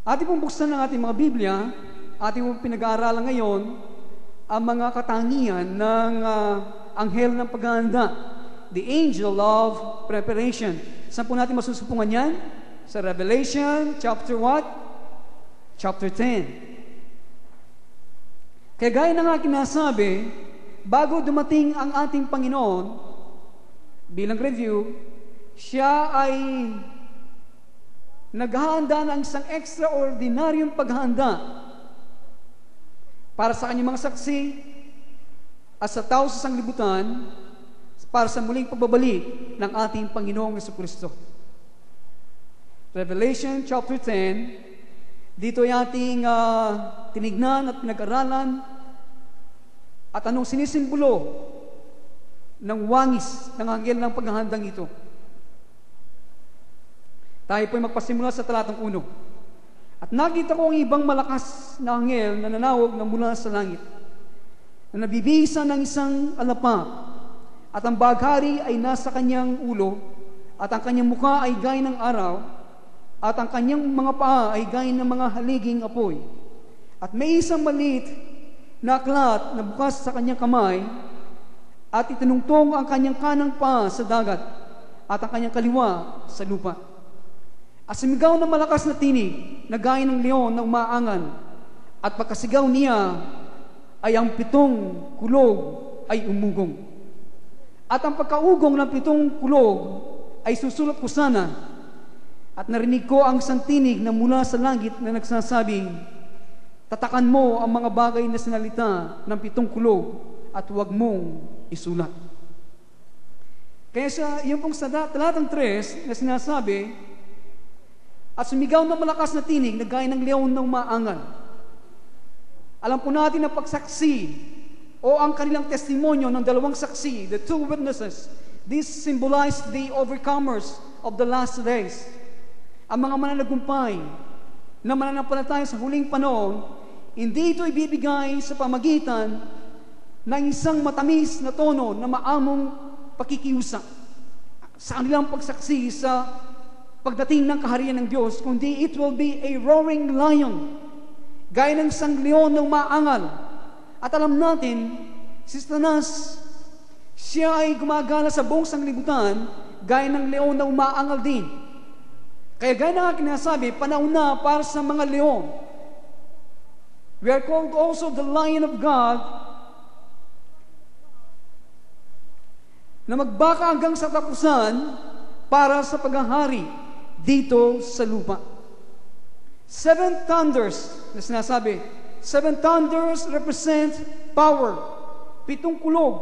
Ating pong buksan ng ating mga Biblia, ating pong pinag-aaralan ngayon ang mga katangian ng anghel ng paghahanda, the angel of preparation. Saan po natin masusupungan yan? Sa Revelation chapter what? Chapter 10. Kaya gaya ng aking nasabi, bago dumating ang ating Panginoon, bilang review, siya ay naghahanda ng isang extraordinaryong paghahanda para sa kanyang mga saksi at sa tao sa sanglibutan para sa muling pagbabalik ng ating Panginoong Jesucristo. Revelation chapter 10, dito ay ating tinignan at pinag-aralan at anong sinisimbolo ng wangis ng anghel ng paghahandang ito. Tayo po'y magpasimula sa talatang 1. At nakita ko ang ibang malakas na anghel na nanawag na mula sa langit, na nabibisa ng isang alapa, at ang baghari ay nasa kanyang ulo, at ang kanyang mukha ay gaya ng araw, at ang kanyang mga paa ay gaya ng mga haliging apoy. At may isang maliit na aklat na bukas sa kanyang kamay, at itinungtong ang kanyang kanang paa sa dagat, at ang kanyang kaliwa sa lupa. At sumigaw ng malakas na tinig na gaya ng leon na umaangal, at pagkasigaw niya ay ang 7 kulog ay umugong. At ang pagkaugong ng 7 kulog ay susulat ko sana, at narinig ko ang isang tinig na mula sa langit na nagsasabing, tatakan mo ang mga bagay na sinalita ng 7 kulog at huwag mong isulat. Kaya sa yung pong talatang 3 na sinasabi, at sumigaw ng malakas na tinig na gaya ng leon na umaangal. Alam po natin na pagsaksi o ang kanilang testimonyo ng dalawang saksi, the 2 witnesses, this symbolize the overcomers of the last days. Ang mga mananagumpay na mananampalataya sa huling panahon, hindi ito ibibigay sa pamagitan ng isang matamis na tono na maamong pakikiusap sa kanilang pagsaksi sa pagdating ng kaharian ng Diyos, kundi it will be a roaring lion, gaya ng isang leon na umaangal. At alam natin, si Satanas, siya ay gumagala sa buong sanglibutan, gaya ng leon na umaangal din. Kaya gaya ng aking nasabi, panahon na para sa mga leon. We are called also the Lion of God, na magbaka hanggang sa tapusan para sa paghahari dito sa lupa. 7 thunders na sinasabi. 7 thunders represent power. 7 kulog.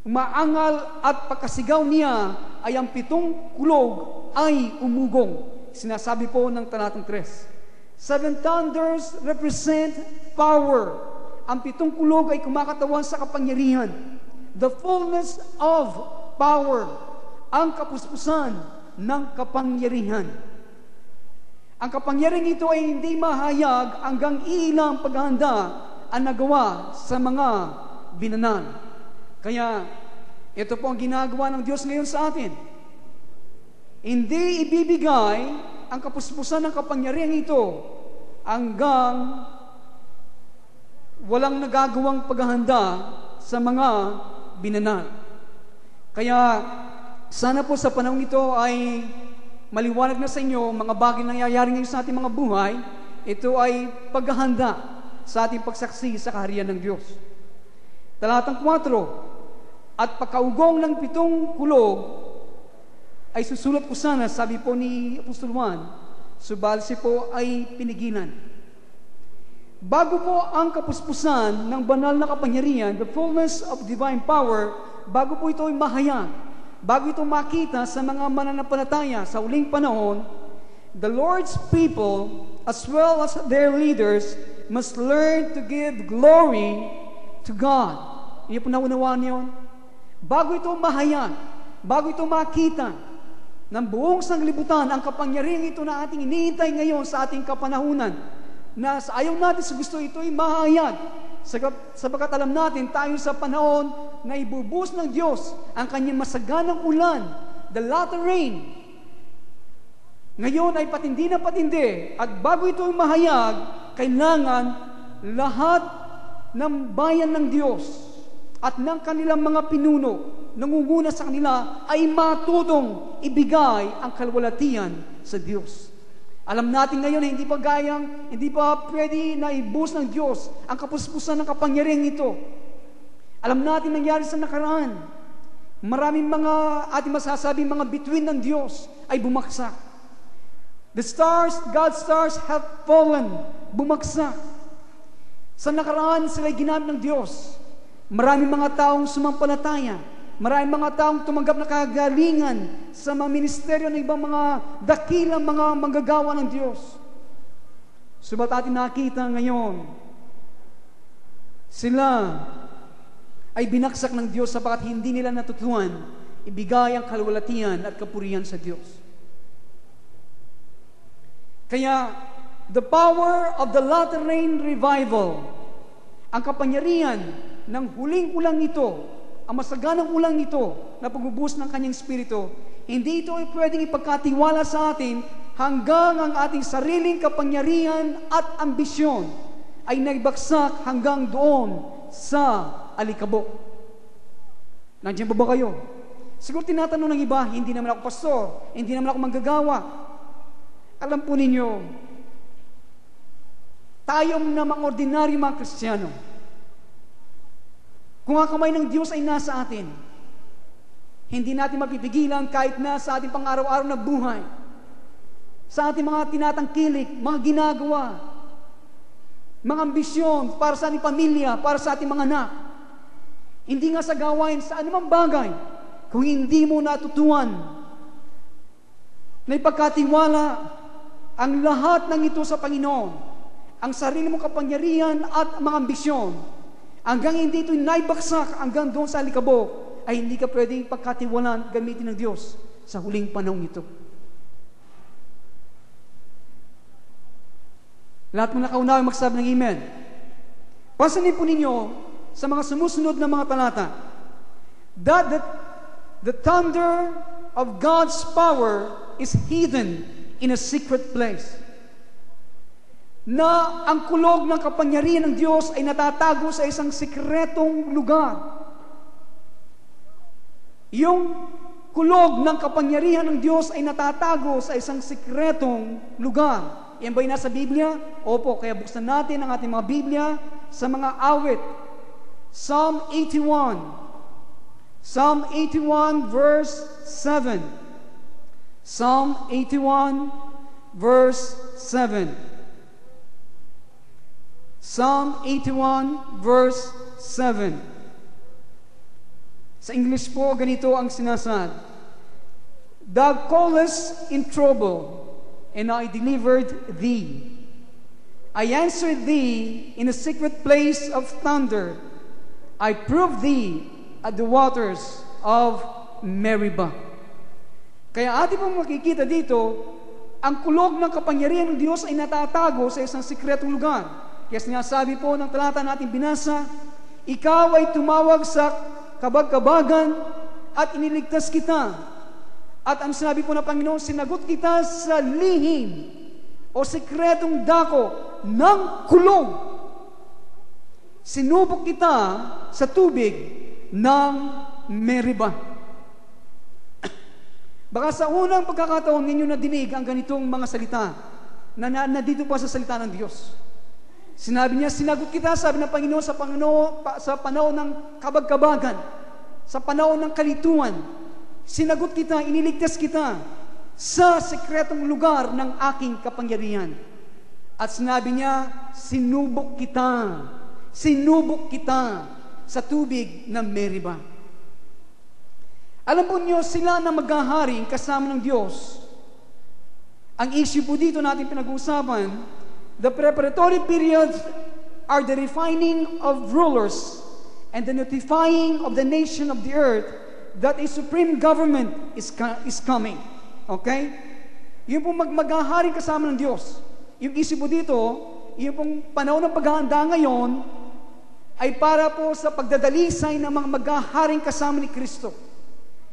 Umaangal at pagkasigaw niya ay ang 7 kulog ay umugong. Sinasabi po ng talatang 3. 7 thunders represent power. Ang 7 kulog ay kumakatawan sa kapangyarihan. The fullness of power. Ang kapuspusan ng kapangyarihan. Ang kapangyarihan ito ay hindi mahayag hanggang ilang paghahanda ang nagawa sa mga binanan. Kaya ito po ang ginagawa ng Diyos ngayon sa atin. Hindi ibibigay ang kapuspusan ng kapangyarihan ito hanggang walang nagagawang paghahanda sa mga binanan. Kaya sana po sa panahon ito ay maliwanag na sa inyo mga bagay na nangyayari ngayon sa ating mga buhay. Ito ay paghahanda sa ating pagsaksi sa kaharian ng Diyos. Talatang 4, at pagkaugong ng 7 kulog ay susulat ko sana, sabi po ni Apostol Juan, subalit siya po ay pinigilan. Bago po ang kapuspusan ng banal na kapangyarihan, the fullness of divine power, bago po ito ay mahayag, bago ito makita sa mga mananampalataya sa huling panahon, the Lord's people, as well as their leaders, must learn to give glory to God. Iyon po naunawaan niyo. Bago ito mahayag, bago ito makita ng buong sanglibutan, ang kapangyarihan ito na ating iniintay ngayon sa ating kapanahunan, na sa ayaw natin sa gusto ito ay mahayag, sapagkat alam natin tayo sa panahon na ibubuhos ng Diyos ang kanyang masaganang ulan, the latter rain, Ngayon ay patindi na patindi, at bago ito mahayag, kailangan lahat ng bayan ng Diyos at ng kanilang mga pinuno, nangunguna sa kanila, ay matutong ibigay ang kalwalatian sa Diyos. Alam natin ngayon na hindi pa pwede na ibus ng Diyos ang kapuspusan ng kapangyarihan ito. Alam natin nangyari sa nakaraan. Maraming mga ating masasabing mga bituin ng Diyos ay bumaksak. The stars, God's stars have fallen, bumagsak. Sa nakaraan sila'y ginamit ng Diyos. Maraming mga taong sumampalataya. Maraming mga taong tumanggap na kagalingan sa mga ministeryo ng ibang mga dakilang mga manggagawa ng Diyos. Subalit ating nakita ngayon, sila ay binaksak ng Diyos sapagat hindi nila natutuhan ibigay ang kalwalatian at kapurihan sa Diyos. Kaya, the power of the latter rain revival, ang kapangyarihan ng huling ulang ito, ang masaganang ulang ito na pagbubuhos ng kanyang Espiritu, hindi ito ay pwedeng ipagkatiwala sa atin hanggang ang ating sariling kapangyarihan at ambisyon ay naibagsak hanggang doon sa alikabok. Nandiyan ba kayo? Siguro tinatanong ng iba, hindi naman ako pastor, hindi naman ako manggagawa. Alam po ninyo, tayong na mga ordinaryo mga Kristiyano, kung ang kamay ng Diyos ay nasa atin, hindi natin mapipigilan kahit na sa ating pang-araw-araw na buhay, sa ating mga tinatangkilik, mga ginagawa, mga ambisyon para sa ating pamilya, para sa ating mga anak. Hindi nga sa gawain, sa anumang bagay, kung hindi mo natutuan na ipagkatiwala ang lahat ng ito sa Panginoon, ang sarili mong kapangyarihan at mga ambisyon, hanggang hindi ito'y naibaksak hanggang doon sa alikabok, ay hindi ka pwedeng pagkatiwalaan gamitin ng Diyos sa huling panahon ito. Lahat mo nakaunawa magsabi ng amen. Pasanin po ninyo sa mga sumusunod na mga talata that the thunder of God's power is hidden in a secret place. Na ang kulog ng kapangyarihan ng Diyos ay natatago sa isang sikretong lugar. Yung kulog ng kapangyarihan ng Diyos ay natatago sa isang sikretong lugar. Yan ba'y nasa Biblia? Opo, kaya buksan natin ang ating mga Biblia sa mga awit. Psalm 81. Psalm 81 verse 7. Psalm 81 verse 7. Psalm 81 verse 7. Sa English po, ganito ang sinasad. Thou callest in trouble, and I delivered thee. I answered thee in a secret place of thunder. I proved thee at the waters of Meribah. Kaya ating pong makikita dito, ang kulog ng kapangyarihan ng Diyos ay natatago sa isang sikretong lugar. Kaya sinasabi po ng talata natin binasa, ikaw ay tumawag sa kabag-kabagan at iniligtas kita. At ang sinabi po ng Panginoon, sinagot kita sa lihim o sikretong dako ng kulog. Sinubok kita sa tubig ng Meribah. Baka sa unang pagkakataon ninyo nadinig ang ganitong mga salita na dito pa sa salita ng Diyos. Sinabi niya, sinagot kita, sabi ng Panginoon, sa panahon ng kabag-kabagan, sa panahon ng kalituan. Sinagot kita, iniligtas kita sa sekretong lugar ng aking kapangyarihan. At sinabi niya, sinubok kita sa tubig ng Meribah. Alam po niyo, sila na maghahari kasama ng Diyos. Ang issue po dito natin pinag-uusapan, the preparatory periods are the refining of rulers and the notifying of the nation of the earth that a supreme government is coming. Okay? Yung pong maghaharing kasama ng Diyos. Yung issue po dito, yung pong panahon ng paghahanda ngayon ay para po sa pagdadalisay ng mga maghaharing kasama ni Kristo.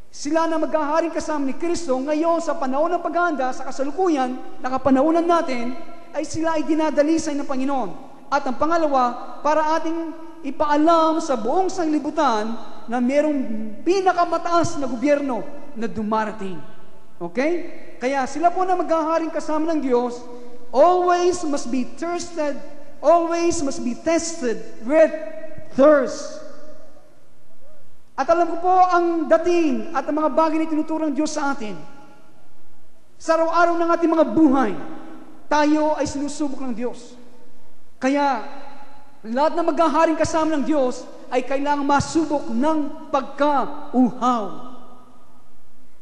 Sila na maghaharing kasama ni Kristo ngayon sa panahon ng paghahanda, sa kasalukuyan, nakapanahonan natin, ay sila ay dinadalisay ng Panginoon. At ang pangalawa, para ating ipaalam sa buong sanglibutan na mayroong pinakamataas na gobyerno na dumarating. Okay? Kaya sila po na maghaharing kasama ng Diyos, always must be thirsted, always must be tested with thirst. At alam ko po ang dating at ang mga bagay na tinuturang Diyos sa atin. Sa araw-araw ng ating mga buhay, tayo ay sinusubok ng Diyos. Kaya, lahat na maghaharing kasama ng Diyos ay kailangang masubok ng pagka-uhaw.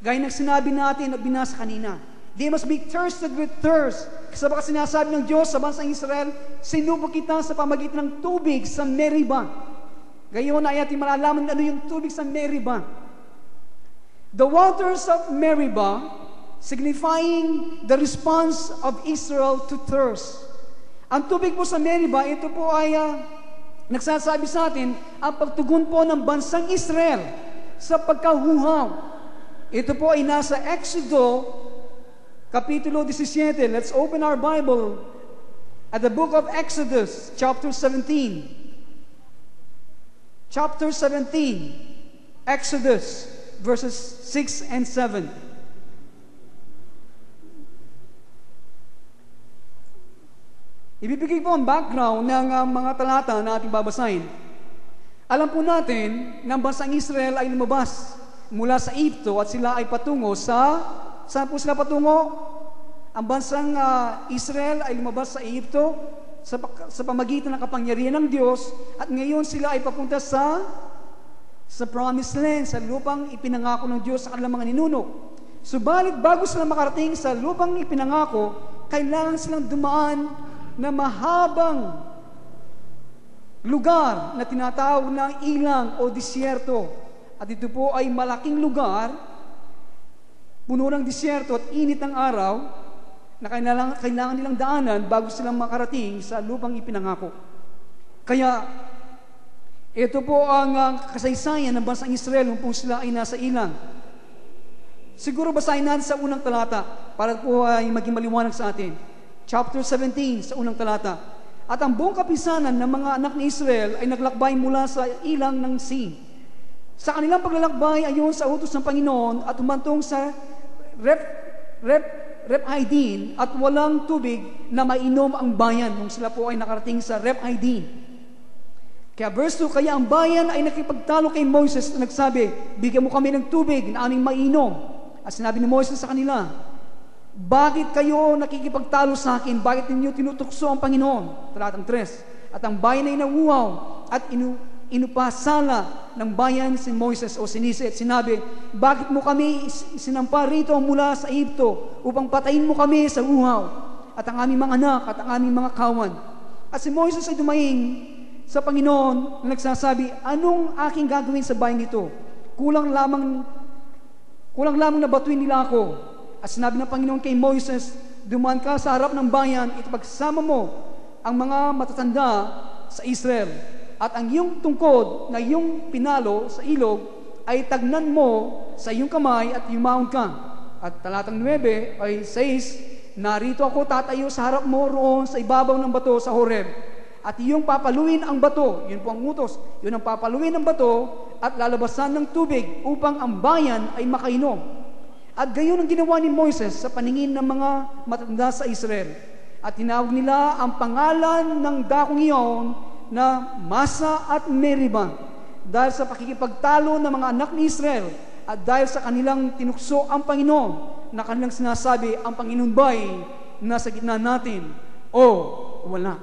Gaya ng sinabi natin at binasa kanina, they must be thirsted with thirst. Kasi baka sinasabi ng Diyos sa bansang Israel, sinubok kita sa pamagitan ng tubig sa Meribah. Gayon ay ating malalaman ano yung tubig sa Meribah. The waters of Meribah, signifying the response of Israel to thirst. Ang tubig po sa Meribah, ito po ay nagsasabi sa atin ang pagtugon po ng bansang Israel sa pagkahuhaw. Ito po ay nasa Exodo Kapitulo 17. Let's open our Bible at the book of Exodus, chapter 17. Chapter 17, Exodus, verses 6 and 7. Ibibigay po ang background ng mga talata na ating babasahin. Alam po natin na ang bansang Israel ay lumabas mula sa Egypto at sila ay patungo saan po sila patungo? Ang bansang Israel ay lumabas sa Egypto sa pamagitan ng kapangyarihan ng Diyos, at ngayon sila ay papunta sa promised land, sa lupang ipinangako ng Diyos sa kanilang mga ninuno. Subalit bago sila makarating sa lupang ipinangako, kailangan silang dumaan na mahabang lugar na tinatawag ng ilang o disyerto. At ito po ay malaking lugar, puno ng disyerto at init ng araw, na kailangan nilang daanan bago silang makarating sa lupang ipinangako. Kaya, ito po ang kasaysayan ng bansang Israel nung po sila ay nasa ilang. Siguro basahin natin sa unang talata para po ay maging maliwanag sa atin. Chapter 17, sa unang talata. At ang buong kapisanan ng mga anak ni Israel ay naglakbay mula sa ilang ng Sin. Sa kanilang paglalakbay ayon sa utos ng Panginoon at humantong sa Rephidim at walang tubig na mainom ang bayan nung sila po ay nakarating sa Rephidim. Kaya verse 2, kaya ang bayan ay nakipagtalo kay Moses na nagsabi, bigyan mo kami ng tubig na aming mainom. At sinabi ni Moses sa kanila, bakit kayo nakikipagtalo sa akin? Bakit ninyo tinutukso ang Panginoon? Talatang 3. At ang bayan ay nauuhaw at inupasala ng bayan si Moises o sinisi at sinabi, bakit mo kami sinampa rito mula sa Egypto upang patayin mo kami sa uhaw at ang aming mga anak at ang aming mga kawan? At si Moises ay dumaing sa Panginoon na nagsasabi, anong aking gagawin sa bayan ito? Kulang lamang na batuin nila ako. At sinabi ng Panginoon kay Moises, dumaan ka sa harap ng bayan, ipagsama mo ang mga matatanda sa Israel. At ang iyong tungkod na iyong pinalo sa ilog ay tagnan mo sa iyong kamay at yumaon ka. At talatang 9 ay says, narito ako tatayo sa harap mo roon sa ibabaw ng bato sa Horeb. At iyong papaluin ang bato, yun po ang utos, yun ang papaluin ang bato at lalabasan ng tubig upang ang bayan ay makainom. At gayon ang ginawa ni Moises sa paningin ng mga matanda sa Israel. At tinawag nila ang pangalan ng dakong iyon na Masa at Meribah dahil sa pakikipagtalo ng mga anak ni Israel at dahil sa kanilang tinukso ang Panginoon na kanilang sinasabi, ang Panginoon ba'y nasa gitna natin o wala?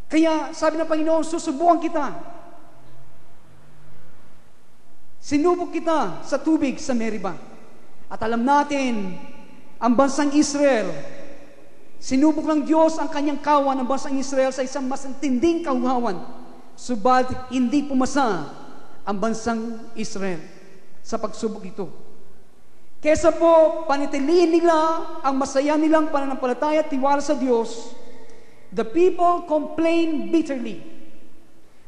Kaya sabi ng Panginoon, susubukan kita. Sinubok kita sa tubig sa Meribah. At alam natin, ang bansang Israel, sinubok ng Diyos ang kanyang kawan ng bansang Israel sa isang mas intinding kauhawan. Subalit hindi pumasa ang bansang Israel sa pagsubok ito. Kesa po panitiliin nila ang masaya nilang pananampalataya at tiwala sa Diyos, the people complain bitterly.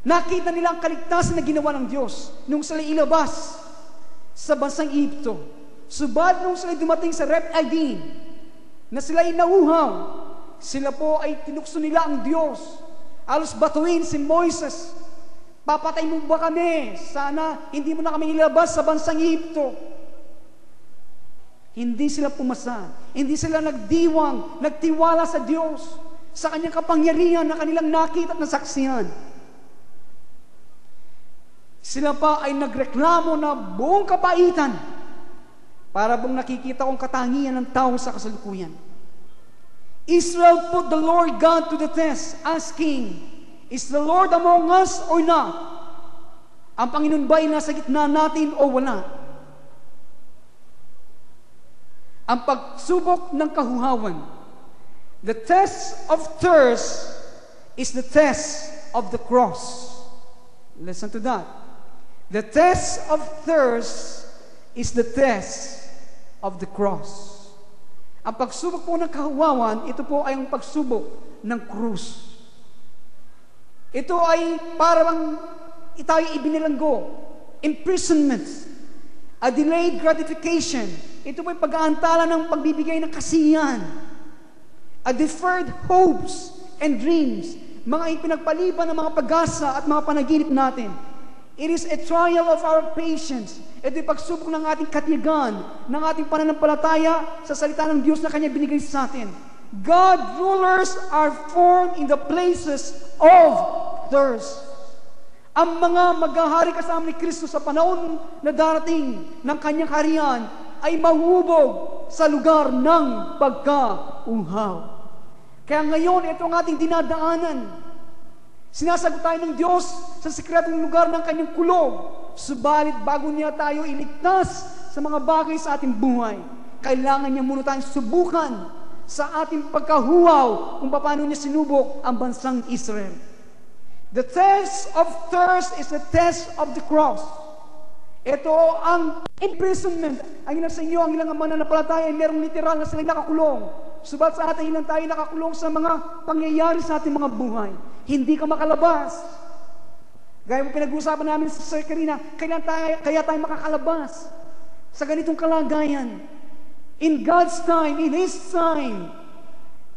Nakita nila ang kaligtasan na ginawa ng Diyos nung sila ilabas sa bansang Egypto. Subalit nung sila dumating sa Rephidim, na sila ay nauhaw, sila po ay tinukso nila ang Diyos. Alos batuin si Moises, papatay mo ba kami? Sana hindi mo na kami nilabas sa bansang Egypto. Hindi sila pumasa. Hindi sila nagdiwang, nagtiwala sa Diyos, sa kanyang kapangyarihan na kanilang nakita at nasaksihan. Sila pa ay nagreklamo na buong kabaitan para bang nakikita kong katangian ng tao sa kasalukuyan. Israel put the Lord God to the test, asking, is the Lord among us or not? Ang Panginoon ba ay nasa gitna natin o wala? Ang pagsubok ng kahuhawan. The test of thirst is the test of the cross. Listen to that. The test of thirst is the test of the cross. Ang pagsubok po ng kahuwawan, ito po ay ang pagsubok ng krus. Ito ay parang tayo ibinilanggo, imprisonment, a delayed gratification. Ito po ay pag-aantala ng pagbibigay ng kasiyahan, a deferred hopes and dreams, mga ipinagpaliban ng mga pag-asa at mga panaginip natin. It is a trial of our patience. Ito ay pagsubok ng ating katiyagan, ng ating pananampalataya sa salita ng Diyos na Kanya binigay sa atin. God rulers are formed in the places of thirst. Ang mga maghahari kasama ni Kristo sa panahon na darating ng Kanyang harian ay mahubog sa lugar ng pagkauhaw. Kaya ngayon, ito ang ating dinadaanan. Sinasagot tayo ng Diyos sa sikretong lugar ng Kanyang kulog. Subalit bago niya tayo iligtas sa mga bagay sa ating buhay, kailangan niya muna tayong subukan sa ating pagkahuwaw kung paano niya sinubok ang bansang Israel. The test of thirst is the test of the cross. Ito ang imprisonment. Ang ilan sa inyo, ang ilang mananampalataya ay merong literal na sila nakakulong. Subalit sa atin, ilan tayo nakakulong sa mga pangyayari sa ating mga buhay. Hindi ka makalabas. Gaya mo pinag-uusapan namin sa Sir Karina, kaya tayo makakalabas sa ganitong kalagayan. In God's time, in His time,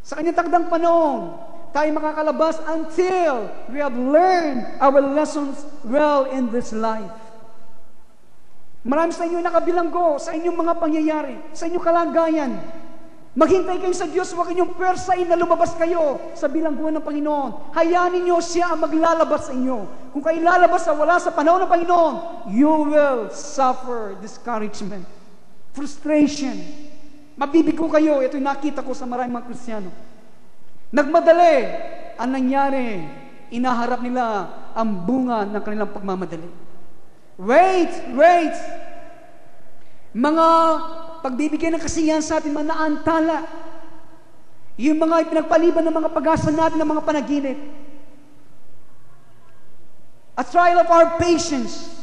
sa Kanyang takdang panahon, tayo makakalabas until we have learned our lessons well in this life. Marami sa inyo nakabilanggo sa inyong mga pangyayari, sa inyong kalagayan. Maghintay kayo sa Diyos, huwag inyong persain na lumabas kayo sa bilangguan ng Panginoon. Hayaan ninyo siya ang maglalabas sa inyo. Kung kayo lalabas sa wala sa panahon ng Panginoon, you will suffer discouragement, frustration. Mabibigo kayo. Ito'y nakita ko sa maraming mga Kristiyano. Nagmadali. Ang nangyari, inaharap nila ang bunga ng kanilang pagmamadali. Wait! Mga pagbibigay ng kasiyahan sa atin, mga naantala. Yung mga pinagpaliban ng mga pag-asa natin, ng mga panaginip. A trial of our patience.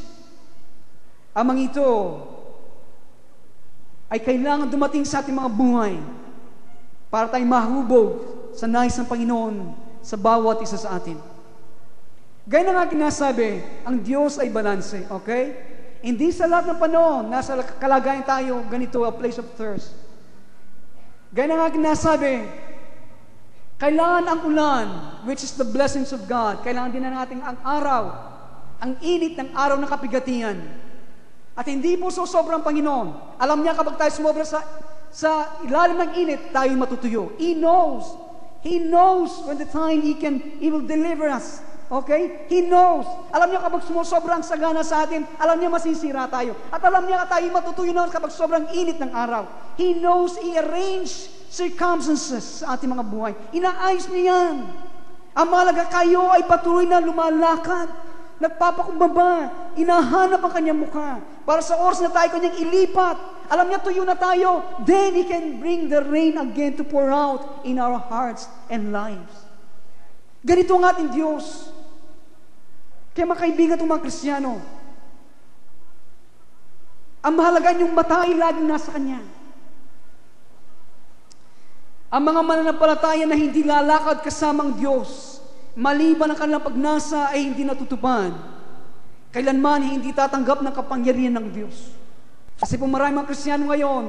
Amang ito ay kailangan dumating sa ating mga buhay para tayong mahubog sa nais ng Panginoon sa bawat isa sa atin. Gaya na nga kinasabi, ang Diyos ay balanse, okay? Hindi sa lahat ng panahon, nasa kalagayan tayo, ganito, a place of thirst. Gaya na nga kinasabi, kailangan ang ulan, which is the blessings of God. Kailangan din na natin ang araw, ang init ng araw ng kapigatian. At hindi po so sobrang Panginoon. Alam niya kapag tayo sumobra sa ilalim ng init, tayo matutuyo. He knows. He knows when the time He will deliver us. Okay? He knows. Alam niya kapag sumusobra ang sagana sa atin, alam niya masisira tayo. At alam niya tayo matutuyo na kapag sobrang init ng araw. He knows, He arranged circumstances sa ating mga buhay. Inaayos niya yan. Ang mahalaga kayo ay patuloy na lumalakad, nagpapakumbaba, inahanap ang kanyang mukha. Para sa oras na tayo kanyang ilipat, alam niya tuyo na tayo, then He can bring the rain again to pour out in our hearts and lives. Ganito ang ating Diyos. Kaya mga kaibigan itong mga Kristiyano, ang mahalaga niyong mata ay laging nasa Kanya. Ang mga mananampalataya na hindi lalakad kasama ang Diyos, maliban ang kanilang pagnasa ay hindi natutupad. Kailanman hindi tatanggap ng kapangyarihan ng Diyos. Kasi po maraming mga Kristiyano ngayon,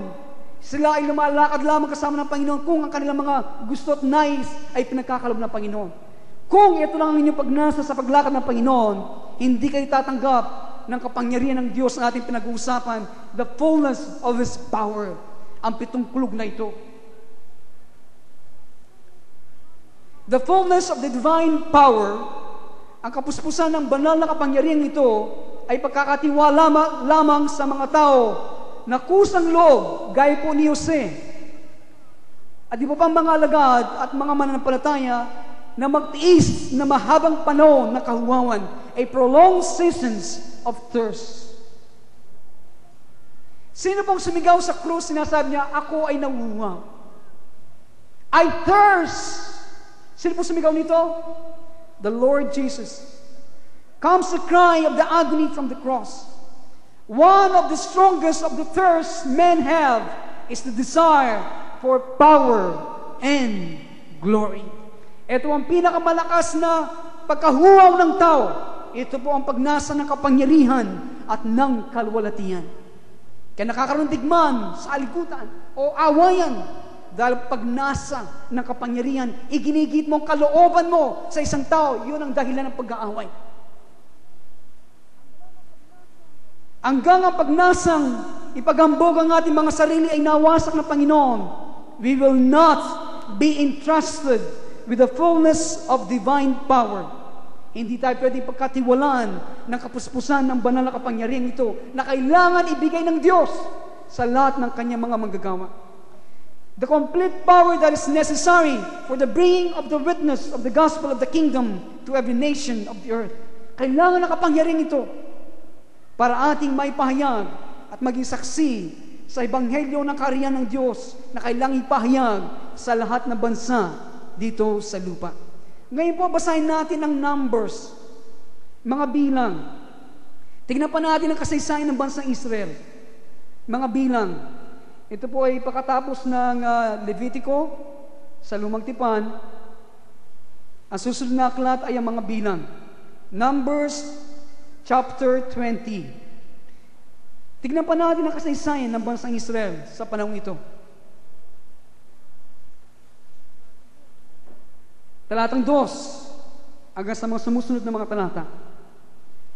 sila ay lumalakad lamang kasama ng Panginoon kung ang kanilang mga gusto at nais ay pinagkakalob ng Panginoon. Kung ito lang ang inyong pagnasa sa paglakad ng Panginoon, hindi kayo tatanggap ng kapangyarihan ng Diyos na ating pinag-uusapan, the fullness of His power, ang 7 kulog na ito. The fullness of the divine power, ang kapuspusan ng banal na kapangyarihan ito, ay pagkakatiwala lamang sa mga tao na kusang loob, gaya po ni Jose. At di ba pang mga alagad at mga mananampalataya na magtiis na mahabang panahon na kahuwawan, a prolonged seasons of thirst. Sino pong sumigaw sa krus, sinasabi niya, ako ay nanguha. I thirst. Sino pong sumigaw nito? The Lord Jesus. Comes the cry of the agony from the cross. One of the strongest of the thirsts men have is the desire for power and glory. Ito ang pinakamalakas na pagkahuwaw ng tao. Ito po ang pagnasa ng kapangyarihan at ng kalwalatian. Kaya nakakaroon digman sa alikutan o awayan dahil pagnasa ng kapangyarihan, iginigit mo ang kalooban mo sa isang tao, yun ang dahilan ng pag-aaway. Hanggang ang pagnasang ipagambog ang ating mga sarili ay nawasak ng Panginoon, we will not be entrusted with the fullness of divine power. Hindi tayo pwedeng pagkatiwalaan ng kapuspusan ng banal na kapangyarihan ito na kailangan ibigay ng Diyos sa lahat ng kanyang mga manggagawa. The complete power that is necessary for the bringing of the witness of the gospel of the kingdom to every nation of the earth. Kailangan ng kapangyarihan ito para ating maipahayag at maging saksi sa ebanghelyo ng kaharian ng Diyos na kailangang ipahayag sa lahat ng bansa dito sa lupa. Ngayon po, basahin natin ang Numbers, mga bilang. Tignan pa natin ang kasaysayan ng bansang Israel. Mga bilang. Ito po ay pagkatapos ng Levitico sa Lumang Tipan. Ang susunod na aklat ay ang mga bilang. Numbers chapter 20. Tignan pa natin ang kasaysayan ng bansang Israel sa panahon ito. Talatang 2 hanggang sa mga sumusunod na mga talata.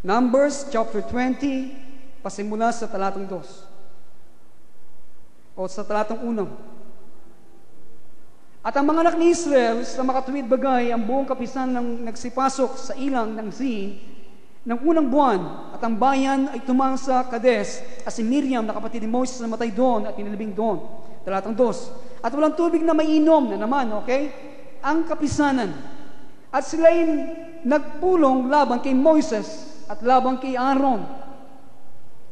Numbers chapter 20, pasimula sa talatang 2 o sa talatang 1. At ang mga anak ni Israel sa makatuwid bagay ang buong kapisan ng nagsipasok sa ilang ng Zin ng unang buwan, at ang bayan ay tumang sa Kades, at si Miriam na kapatid ni Moses namatay doon at inilibing doon. Talatang 2. At walang tubig na mainom na naman, okay? Ang kapisanan. At sila'y nagpulong laban kay Moses at laban kay Aaron.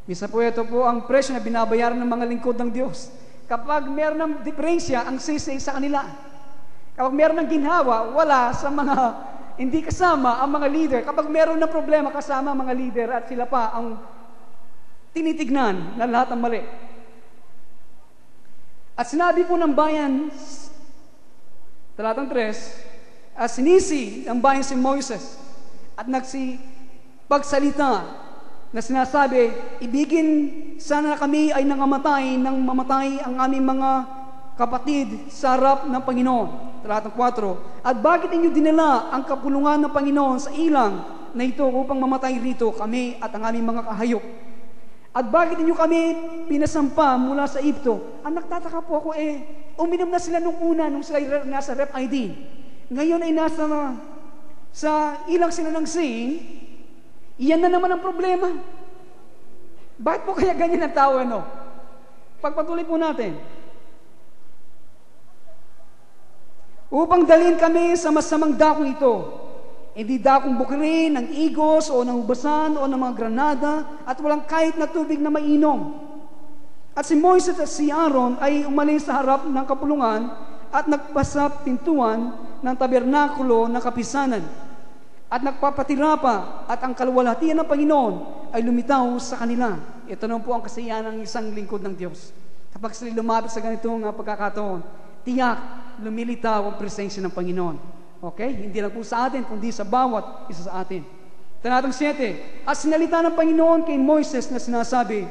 Misa po ito po ang presyo na binabayaran ng mga lingkod ng Diyos. Kapag meron ng diferensya, ang sisi sa kanila. Kapag meron ng ginhawa, wala sa mga hindi kasama ang mga leader. Kapag meron ng problema, kasama ang mga leader at sila pa ang tinitignan na lahat ang mali. At sinabi po ng bayan, talatang 3, sinisi ang bayan si Moses at pagsalita na sinasabi, ibigin sana kami ay nangamatay nang mamatay ang aming mga kapatid sa harap ng Panginoon. Talatang 4, at bakit inyo dinala ang kapulungan ng Panginoon sa ilang na ito upang mamatay rito kami at ang aming mga kahayop? At bakit inyo kami pinasampa mula sa Egypto? Ang nagtataka po ako, uminom na sila nung una, nung sila nasa Rep ID. Ngayon ay sa ilang sila ng Zin, iyan na naman ang problema. Bakit po kaya ganyan ang tao, Pagpatuloy po natin. Upang dalhin kami sa masamang dakong ito, hindi dakong bukirin, ng igos, o ng ubasan, o ng mga granada, at walang kahit na tubig na mainom. At si Moises at si Aaron ay umalis sa harap ng kapulungan at nagpasa pintuan ng tabernakulo ng kapisanan. At nagpapatira pa, at ang kalwalhatian ng Panginoon ay lumitaw sa kanila. Ito na po ang kasiyahan ng isang lingkod ng Diyos. Kapag sila lumapit sa ganitong pagkakataon, tiyak, lumilitaw ang presensya ng Panginoon. Okay? Hindi lang po sa atin, kundi sa bawat isa sa atin. Talatang 7, at sinalita ng Panginoon kay Moises na sinasabi,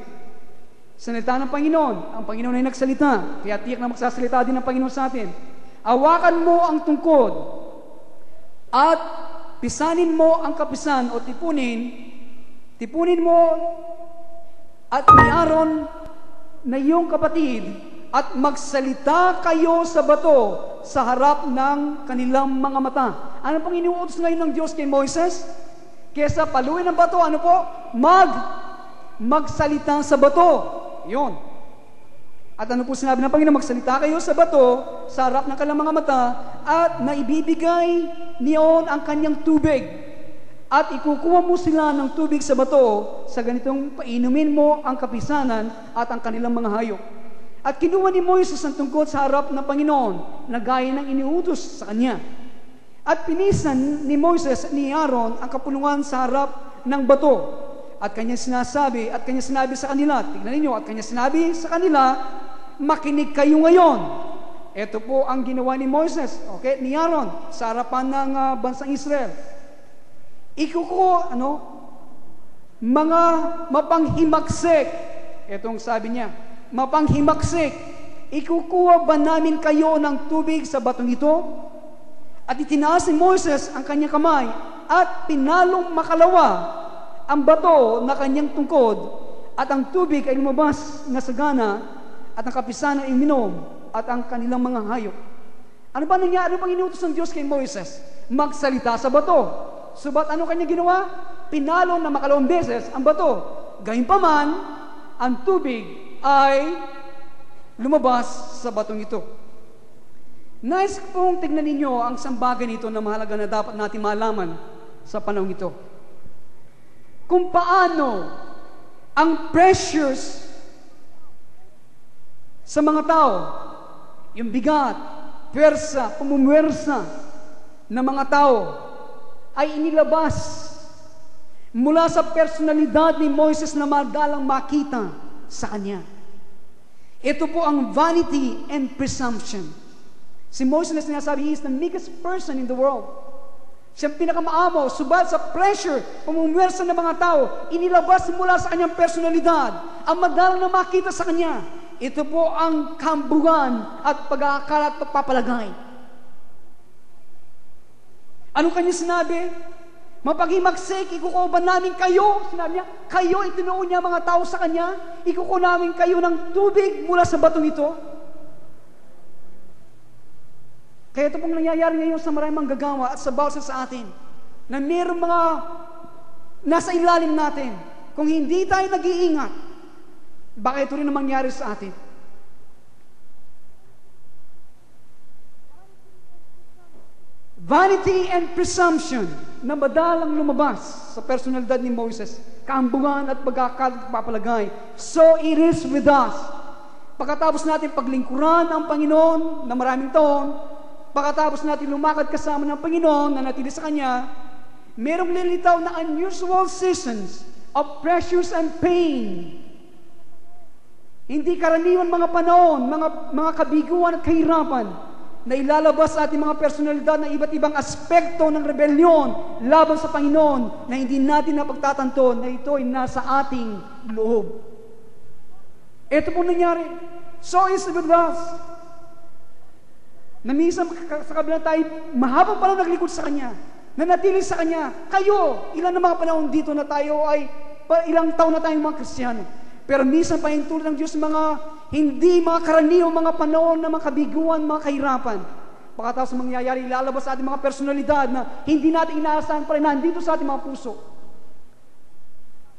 Salita ng Panginoon. Ang Panginoon ay nagsalita. Kaya tiyak na magsasalita din ng Panginoon sa atin. Hawakan mo ang tungkod at pisanin mo ang kapisan o tipunin mo at ni Aaron na iyong kapatid at magsalita kayo sa bato sa harap ng kanilang mga mata. Ano pang iniuutos ngayon ng Diyos kay Moises? Kesa paluin ang bato, ano po? Magsalita sa bato. Yun. At ano po sinabi ng Panginoon? Magsalita kayo sa bato sa harap ng kanilang mga mata at naibibigay niyon ang kanyang tubig. At ikukuha mo sila ng tubig sa bato sa ganitong painumin mo ang kapisanan at ang kanilang mga hayop. At kinuha ni Moises ang tungkod sa harap ng Panginoon na gaya ng iniutos sa kanya. At pinisan ni Moises ni Aaron ang kapulungan sa harap ng bato. At kanya sinabi sa kanila, tignan ninyo, at kanya sinabi sa kanila, makinig kayo ngayon. Ito po ang ginawa ni Moises, okay, ni Aaron, sa harapan ng bansang Israel. Mga mapanghimagsik. Itong sabi niya, mapanghimagsik. Ikukuha ba namin kayo ng tubig sa batong ito? At itinaas ni Moises ang kanyang kamay at pinalong makalawa ang bato na kanyang tungkod at ang tubig ay lumabas na sagana at ang kapisanan ay minom at ang kanilang mga hayop. Ano ba nangyari? Ano bang inutos ng Diyos kay Moises? Magsalita sa bato. Subat ano kanya ginawa? Pinalong na makalawang beses ang bato. Gayunpaman, ang tubig ay lumabas sa batong ito. Nais pong tignan ninyo ang sambagan nito na mahalaga na dapat natin malaman sa panahon ito. Kung paano ang pressures sa mga tao, yung bigat, pumumwersa ng mga tao ay inilabas mula sa personalidad ni Moises na madalang makita sa kanya. Ito po ang vanity and presumption. Si Moises na sinasabi, he is the meekest person in the world. Siyang pinakamaamo, subat sa pressure, pumumwersa ng mga tao, inilabas mula sa kanyang personalidad, ang madalang na makita sa kanya. Ito po ang kambuhan at pag-aakala at pagpapalagay. Ano kanya sinabi? Mapaghimagsik, ikukuha ba namin kayo? Sinabi niya, kayo, itinuon niya mga tao sa kanya, ikukuha namin kayo ng tubig mula sa batong ito. Kaya ito pong nangyayari ngayon sa maraming manggagawa at sa bawat sa atin, na mayroong mga nasa ilalim natin. Kung hindi tayo nag-iingat, baka ito rin ang mangyari sa atin. Vanity and presumption na madalang lumabas sa personalidad ni Moses, kaambuhan at pagkakapapalagay. So it is with us. Pagkatapos natin paglingkuran ang Panginoon na maraming taon, pagkatapos natin lumakad kasama ng Panginoon na natili sa Kanya, merong lilitaw na unusual seasons of pressures and pain. Hindi karaniwan mga panahon, mga kabiguan at kahirapan na ilalabas sa ating mga personalidad ng iba't ibang aspekto ng rebelyon laban sa Panginoon na hindi natin napagtatanto na ito ay nasa ating loob. Ito po nangyari. So is it with us. Na minsan sa kabila tayo, mahabang panahon naglingkod sa Kanya, nanatili sa Kanya. Kayo, ilan na mga panahon dito na tayo ay, ilang taon na tayong mga Kristiyano. Pero minsan pa yung tulad ng Diyos, hindi mga karaniwang mga panahon na mga kabiguan, mga kahirapan. Pagkatapos mangyayari, ilalabas sa ating mga personalidad na hindi natin inaasahan pa rin, nandito sa ating mga puso.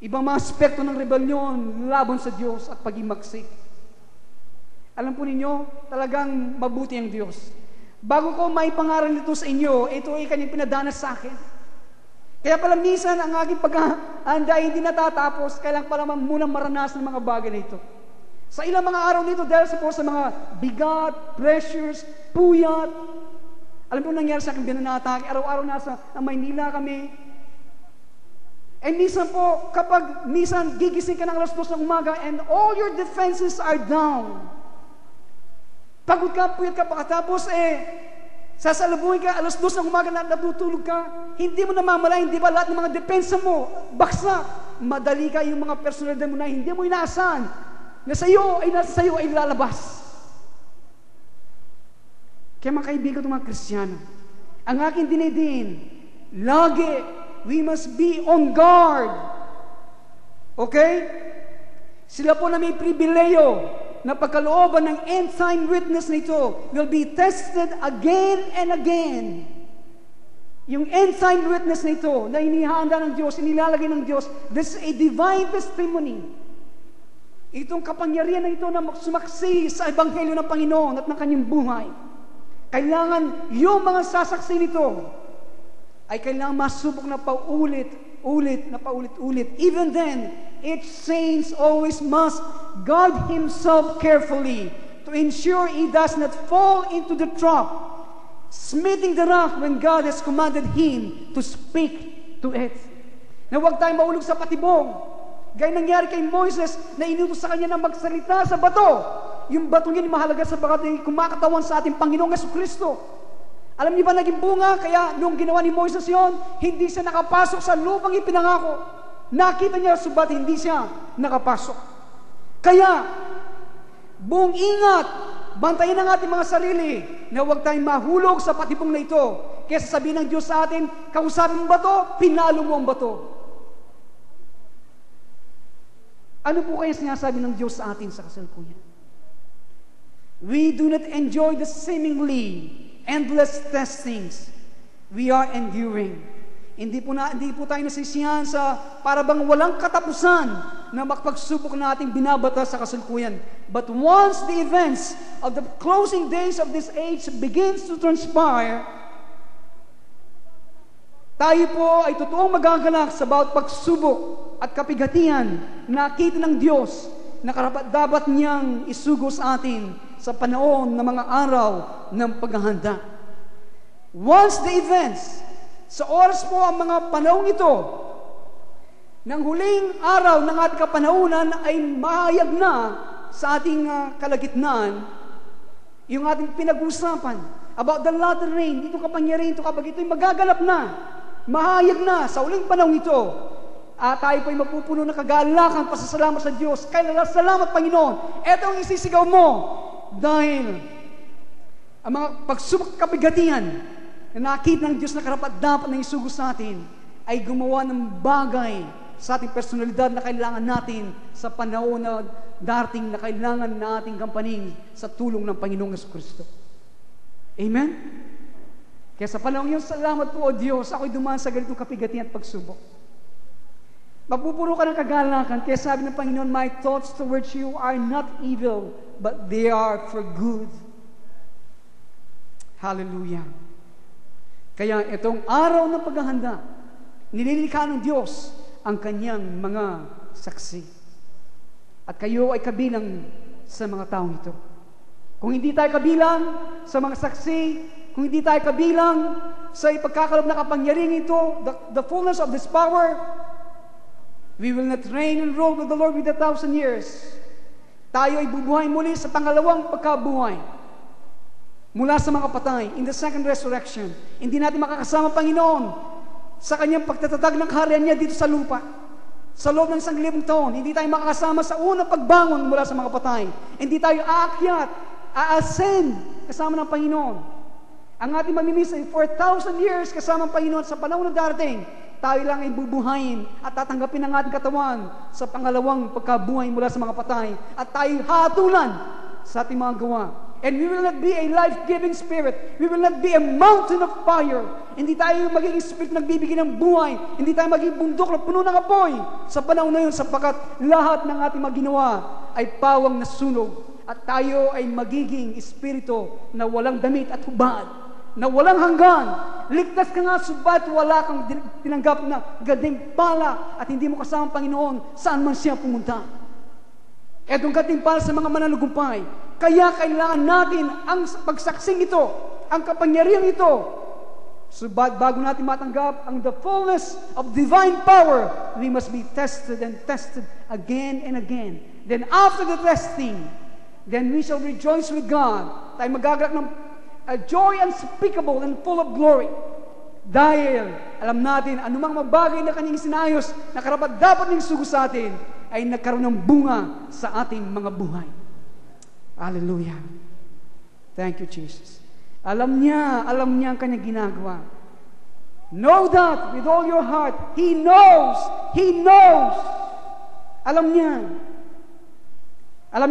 Ibang mga aspekto ng rebelyon, laban sa Diyos at pag-imaksik. Alam po ninyo, talagang mabuti ang Diyos. Bago ko may pangaral nito sa inyo, ito ay kanyang pinadanas sa akin. Kaya pala minsan ang aking paghahanda ay hindi natatapos, kailangan pala munang maranasan ng mga bagay na ito. Sa ilang mga araw nito, dahil sa mga bigat, pressures, puyat, alam po nangyari sa akin, binanatake, araw-araw nasa Maynila kami. Minsan po, kapag minsan gigising ka ng alas 2 ng umaga and all your defenses are down. Pagod ka, puyat ka, pagkatapos sasalubungin ka, alas 2 ng umaga na natutulog ka, hindi mo namamalayan, hindi ba lahat ng mga depensa mo, baksak, madali ka yung mga personalidad mo na hindi mo inaasahan, na nasa sayo ay lalabas. Kaya mga kaibigan ng mga Kristiyano, ang aking dinidin, lagi, we must be on guard. Okay? Sila po na may pribileyo na pagkalooban ng end-time witness nito will be tested again and again. Yung end-time witness nito na inihanda ng Diyos, inilalagay ng Diyos, this is a divine testimony. Itong kapangyarihan na ito na sumaksi sa Ebanghelyo ng Panginoon at ng kanyang buhay. Kailangan yung mga sasaksi nito ay kailangan masubok na paulit-ulit. Even then, each saint always must guard himself carefully to ensure he does not fall into the trap, smithing the rock when God has commanded him to speak to it. Na huwag tayong maulog sa patibong. Gaya nangyari kay Moises na inutos sa kanya na magsalita sa bato. Yung batong yun mahalaga sa bagay kumakatawan sa ating Panginoong Jesucristo. Alam niyo ba naging bunga? Kaya nung ginawa ni Moises yon, hindi siya nakapasok sa lupang ipinangako. Nakita niya, subat hindi siya nakapasok. Kaya, buong ingat, bantayan ang ating mga sarili na huwag tayong mahulog sa patibong na ito. Kaya sabihin ng Diyos sa atin, kausapin mo ba ito? Pinalo mo ang bato. Ano po kaya sinasabi ng Diyos sa atin sa kasalukuyan? We do not enjoy the seemingly endless testings we are enduring. Hindi po tayo nasisiyahan sa para bang walang katapusan na makpagsubok na ating binabata sa kasalukuyan. But once the events of the closing days of this age begins to transpire, tayo po ay totoong magagalak sa bawat pagsubok at kapigatian na nakita ng Diyos na karapat-dapat niyang isugo sa atin sa panahon ng mga araw ng paghahanda. Once the events, sa oras po ang mga panahong ito, ng huling araw ng ating kapanahunan ay mahayag na sa ating kalagitnaan yung ating pinag-usapan about the latter rain, itong kapangyarihan ito kapag ito'y magaganap na, mahayag na sa huling panahong ito. At tayo po'y mapupuno ng kagalakan, pasasalamat sa Diyos. Kaya salamat Panginoon. Ito ang isisigaw mo dahil ang mga pagsubok kapigatian na nakita ng Diyos na karapat-dapat na isugo sa atin ay gumawa ng bagay sa ating personalidad na kailangan natin sa panahon na darating na kailangan nating gampanin sa tulong ng Panginoong Jesucristo. Amen? Kaya sa panahon yun, salamat po o Diyos, ako'y dumaan sa ganitong kapigatian at pagsubok. Mapupuno ka ng kagalakan, kaya sabi ng Panginoon, my thoughts towards you are not evil, but they are for good. Hallelujah. Kaya itong araw ng paghahanda, nililikha ng Diyos ang kanyang mga saksi. At kayo ay kabilang sa mga taong ito. Kung hindi tayo kabilang sa mga saksi, kung hindi tayo kabilang sa ipagkakalob na kapangyarihan ito, the fullness of this power, we will not reign and rule with the Lord with 1,000 years. Tayo ay bubuhay muli sa pangalawang pagkabuhay mula sa mga patay in the second resurrection. Hindi natin makakasama Panginoon sa kanyang pagtatatag ng kaharian niya dito sa lupa. Sa loob ng 1,000 taon, hindi tayo makakasama sa unang pagbangon mula sa mga patay. Hindi tayo aakyat, ascend kasama ng Panginoon. Ang ating mamimisa ay 4,000 years kasama ng Panginoon sa panahon na darating. Tayo lang ay bubuhayin at tatanggapin ang ating katawan sa pangalawang pagkabuhay mula sa mga patay at tayo hatulan sa ating mga gawa. And we will not be a life-giving spirit. We will not be a mountain of fire. Hindi tayo magiging spirit na nagbibigay ng buhay. Hindi tayo magiging bundok na puno ng apoy sa panahon na yun sapagkat lahat ng ating maginawa ay pawang nasunog at tayo ay magiging espiritu na walang damit at hubad, na walang hanggan. Ligtas ka nga, subat wala kang tinanggap na gantimpala at hindi mo kasama ang Panginoon saan man siya pumunta. Etong gantimpala sa mga mananagumpay. Kaya kailangan natin ang pagsaksing ito, ang kapangyarihan ito. Subat bago natin matanggap ang the fullness of divine power, we must be tested and tested again and again. Then after the testing, then we shall rejoice with God. Tayo magagalak ng a joy unspeakable and full of glory. Dahil alam natin anumang mabagay na kanyang sinayos na karapat dapat ng sugo sa atin ay nagkaroon ng bunga sa ating mga buhay. Hallelujah. Thank you, Jesus. Alam niya ang kanyang ginagawa. Know that with all your heart. He knows. Alam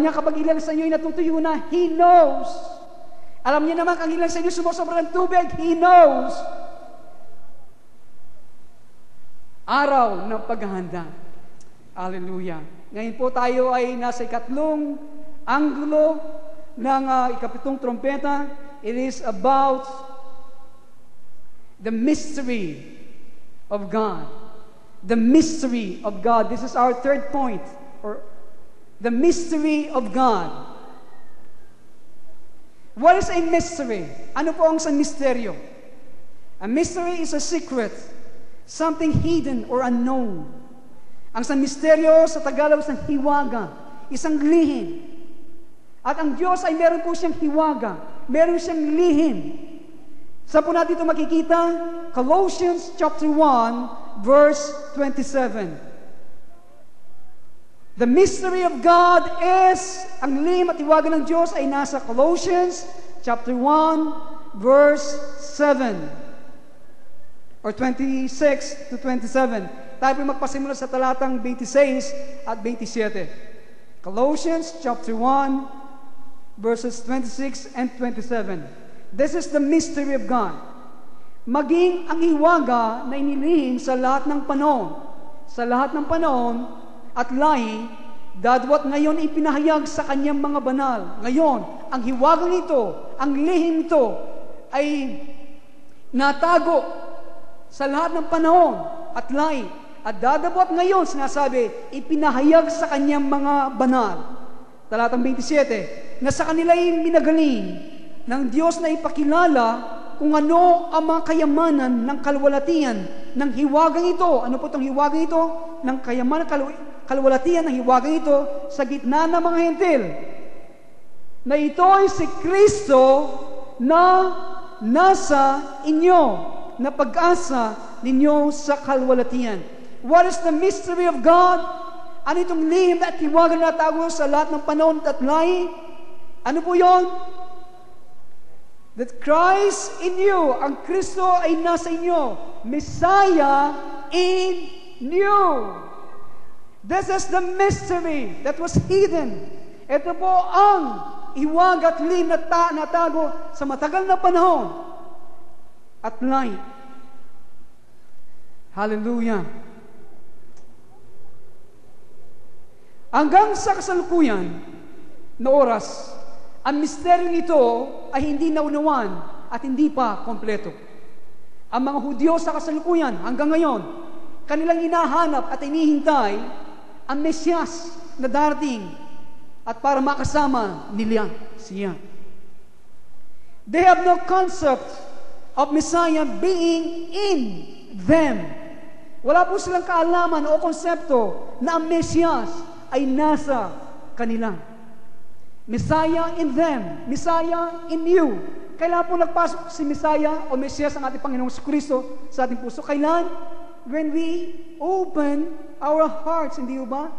niya kapag ilan sa inyo ay natutuyo na, He knows. Alam niya naman kung ilan sa inyo sumusobra ng tubig, He knows. Araw ng paghahanda. Hallelujah. Ngayon po tayo ay nasa ikatlong anggulo ng ikapitong trompeta. It is about the mystery of God. The mystery of God. This is our third point. Or the mystery of God. What is a mystery? Ano po ang isang misteryo? A mystery is a secret. Something hidden or unknown. Ang isang misteryo sa Tagalog is hiwaga. Isang lihim. At ang Diyos ay meron po siyang hiwaga. Meron siyang lihim. Saan po natin ito makikita? Colossians chapter 1, verse 27. The mystery of God is, ang lihim at hiwaga ng Diyos ay nasa Colossians chapter 1, verse 7. Or 26 to 27. Tayo po magpasimula sa talatang 26 at 27. Colossians chapter 1, verses 26 and 27. This is the mystery of God. Maging ang hiwaga na inilihim sa lahat ng panahon. Sa lahat ng panahon at lahi, dadwat ngayon ipinahayag sa kanyang mga banal. Ngayon, ang hiwagang ito, ang lihim ito, ay natago sa lahat ng panahon at lahi. At dadabot ngayon, sinasabi, ipinahayag sa kanyang mga banal. Talatang 27, na sa kanila ay minagaling ng Diyos na ipakilala kung ano ang mga kayamanan ng kalwalatian ng hiwagang ito. Ano po itong hiwagang ito? Ng kayamanan, kalwalatian ng hiwagang ito sa gitna ng mga hentil. Na ito ay si Kristo na nasa inyo, na pag-asa ninyo sa kalwalatian. What is the mystery of God? Ano itong lihim at hiwagang na tago sa lahat ng panahon at lahi? Ano po yon? That Christ in you, ang Kristo ay nasa inyo, Messiah in you. This is the mystery that was hidden. Ito po ang hiwag at lihim na natago sa matagal na panahon at lahi. Hallelujah. Hanggang sa kasalukuyan na oras, ang misteryong ito ay hindi naunawan at hindi pa kompleto. Ang mga Hudyo sa kasalukuyan hanggang ngayon, kanilang hinahanap at inihintay ang Mesyas na darating at para makasama nila siya. They have no concept of Messiah being in them. Wala po silang kaalaman o konsepto na ang Mesyas ay nasa kanila. Messiah in them, Messiah in you. Kailan po nagpasok si Messiah o Mesyas ang ating Panginoong Kristo sa ating puso? Kailan? When we open our hearts, hindi ba?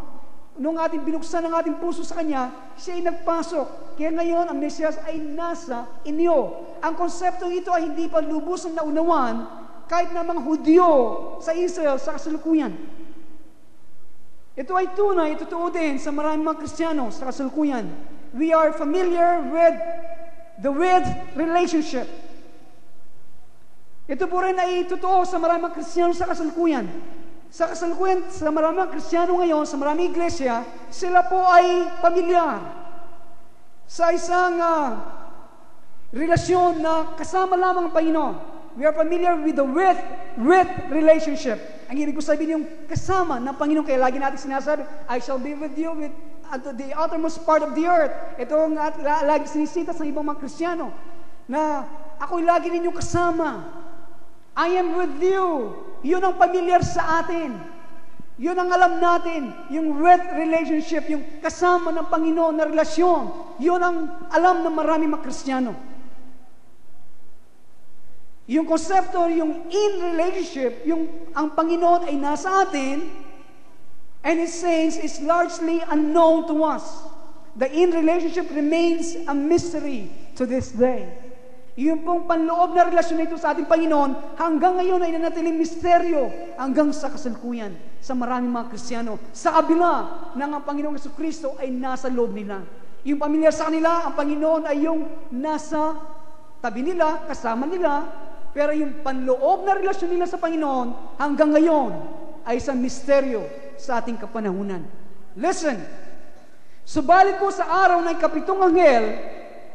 Nung ating binuksan ang ating puso sa Kanya, siya ay nagpasok. Kaya ngayon, ang Mesyas ay nasa inyo. Ang konseptong ito ay hindi pa lubusang naunawan kahit na mga Hudyo sa Israel sa kasalukuyan. Ito ay tunay, totoo din sa maraming mga Kristiyano sa kasalukuyan. We are familiar with the relationship. Ito po rin ay totoo sa maraming Kristiyano sa kasalukuyan. Sa kasalukuyan, sa maraming Kristiyano ngayon, sa maraming iglesia, sila po ay pamilyar sa isang relasyon na kasama lamang ang Panginoon. We are familiar with the with relationship. Ang ibig ko sabihin yung kasama ng Panginoon. Kaya lagi natin sinasabi, I shall be with you at the uttermost part of the earth. Ito ang lagi sinisita sa ibang mga Kristiyano na ako'y lagi ninyong kasama. I am with you. Yun ang pamilyar sa atin. Yun ang alam natin. Yung with relationship, yung kasama ng Panginoon na relasyon. Yun ang alam ng maraming mga Kristiyano. Yung konsepto, yung in relationship, yung ang Panginoon ay nasa atin, and His saints is largely unknown to us. The in relationship remains a mystery to this day. Yung pong panloob na relasyon nito sa ating Panginoon, hanggang ngayon ay nanatiling misteryo hanggang sa kasalukuyan sa maraming mga Kristiyano. Sa kabila ng ang Panginoong Jesucristo ay nasa loob nila. Yung pamilya sa kanila, ang Panginoon ay yung nasa tabi nila, kasama nila, pero yung panloob na relasyon nila sa Panginoon hanggang ngayon ay isang misteryo sa ating kapanahunan. Listen, subalit po sa araw ng ikapitong anghel,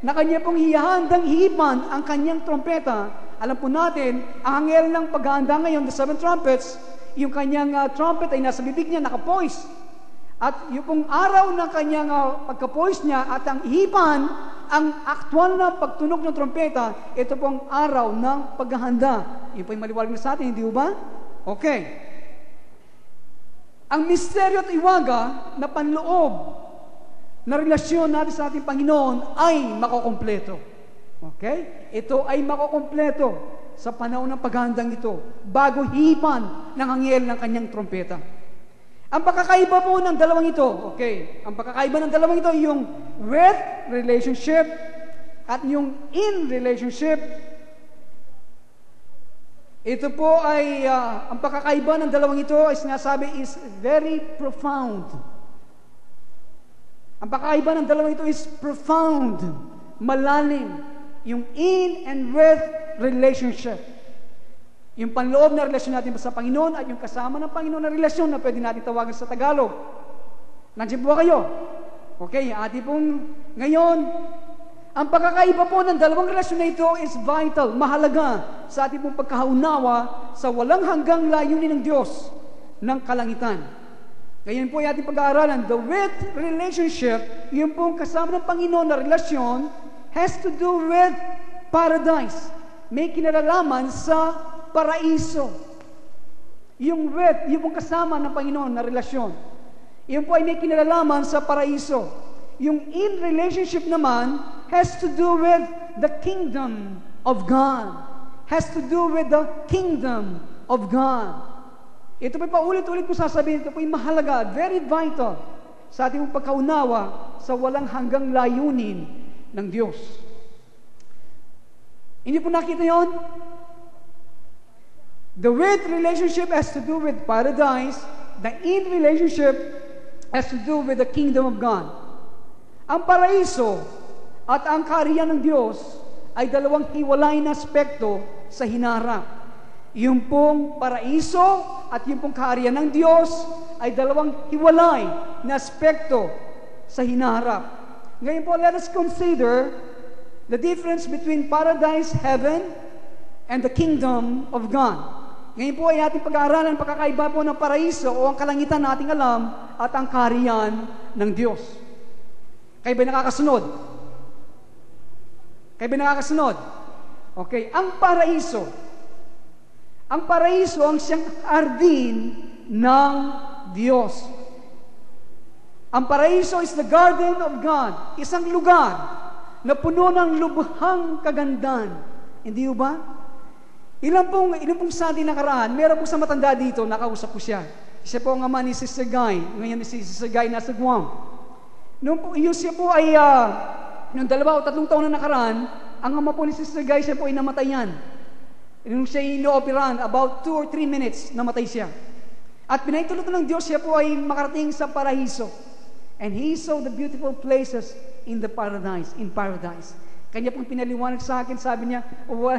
na kanya pong hihandang hihipan ang kanyang trompeta, alam po natin, ang anghel ng paghahanda ngayon, the seven trumpets, yung kanyang trumpet ay nasa bibig niya, nakapoise. At yung pong araw ng kanyang pagkapoise niya at ang hihipan, ang aktual na pagtunog ng trompeta, ito pong araw ng paghahanda. Yun po yung maliwalag na sa atin, hindi ba? Okay. Ang misteryo at iwaga na panloob na relasyon natin sa ating Panginoon ay makukumpleto. Okay? Ito ay makukumpleto sa panahon ng paghahandang ito bago hihipan ng anghel ng kanyang trompeta. Ang pagkakaiba po ng dalawang ito, okay, ang pagkakaiba ng dalawang ito yung with relationship at yung in relationship. Ito po ay, ang pagkakaiba ng dalawang ito ay sinasabi is very profound. Ang pagkakaiba ng dalawang ito is profound, malalim, yung in and with relationship. Yung panloob na relasyon natin sa Panginoon at yung kasama ng Panginoon na relasyon na pwede natin tawagan sa Tagalog. Nandiyan po kayo? Okay, ati pong ngayon, ang pagkakaiba po ng dalawang relasyon na ito is vital, mahalaga sa ating pong pagkahaunawa sa walang hanggang layunin ng Diyos ng kalangitan. Ngayon po ay ating pag-aaralan, the with relationship, yung pong kasama ng Panginoon na relasyon, has to do with paradise. May kinalalaman sa paraiso. Yung with, yung pong kasama ng Panginoon na relasyon, yun po ay may kinalalaman sa paraiso. Yung in relationship naman, has to do with the kingdom of God. Has to do with the kingdom of God. Ito po paulit-ulit ko sasabihin, ito po yung mahalaga, very vital sa ating pagkaunawa sa walang hanggang layunin ng Diyos. Hindi po nakita yon? The with relationship has to do with paradise, the in relationship has to do with the kingdom of God. Ang paraiso at ang kaharian ng Diyos ay dalawang hiwalay na aspekto sa hinarap. Yung pong paraiso at yung pong kaharian ng Diyos ay dalawang hiwalay na aspekto sa hinaharap. Ngayon po, let us consider the difference between paradise, heaven, and the kingdom of God. Ngayon po ay ating pag-aaralan pagkakaiba po ng paraiso o ang kalangitan na ating alam at ang kaharian ng Diyos. Kayo ba nakakasunod? Kayo ba nakakasunod? Okay, ang paraiso ang siyang hardin ng Diyos. Ang paraiso is the garden of God. Isang lugar na puno ng lubhang kagandahan. Hindi ba? Ilan pong Sunday nakaraan, meron po sa matanda dito, nakausap ko siya. Siya po ang ama ni Sister Guy. Ngayon si Sister Guy nasa Guam. Yung siya po ay, nung 2 o 3 taon na nakaraan, ang ama po ni Sister Guy, siya po ay namatayan. Nung siya ino-operan, about 2 or 3 minutes, namatay siya. At pinaitulot ng Diyos, siya po ay makarating sa paraiso. And he saw the beautiful places in paradise. Kanya pong pinaliwanag sa akin, sabi niya,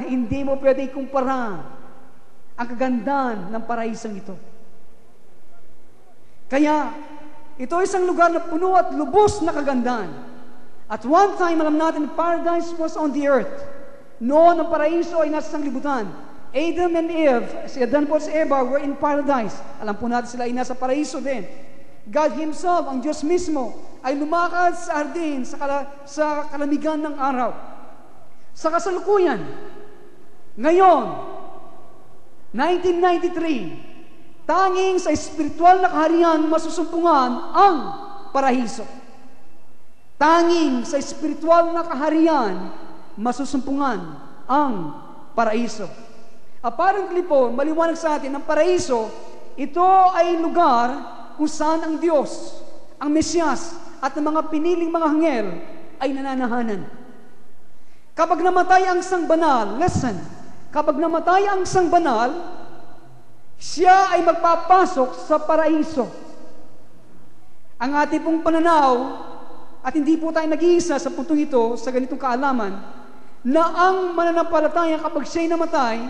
hindi mo pwede ikumpara ang kagandahan ng paraisong ito. Kaya, ito ay isang lugar na puno at lubos na kagandahan. At one time, alam natin, paradise was on the earth. Noon, ang paraiso ay nasa sanglibutan. Adam and Eve, si Adan po at si Eva, were in paradise. Alam po natin sila ay nasa paraiso din. God Himself, ang Diyos mismo, ay lumakad sa hardin, sa kalamigan ng araw. Sa kasalukuyan, ngayon, 1993, tanging sa espiritual na kaharian masusumpungan ang paraiso. Tanging sa espiritual na kaharian masusumpungan ang paraiso. Apparently po, maliwanag sa atin, ang paraiso, ito ay lugar kung saan ang Diyos, ang Mesyas, at ang mga piniling mga anghel ay nananahanan. Kapag namatay ang isang banal, listen, kapag namatay ang isang banal, siya ay magpapasok sa paraiso. Ang ating pong pananaw, at hindi po tayo nag-iisa sa puntong ito, sa ganitong kaalaman, na ang mananampalataya kapag siya'y namatay,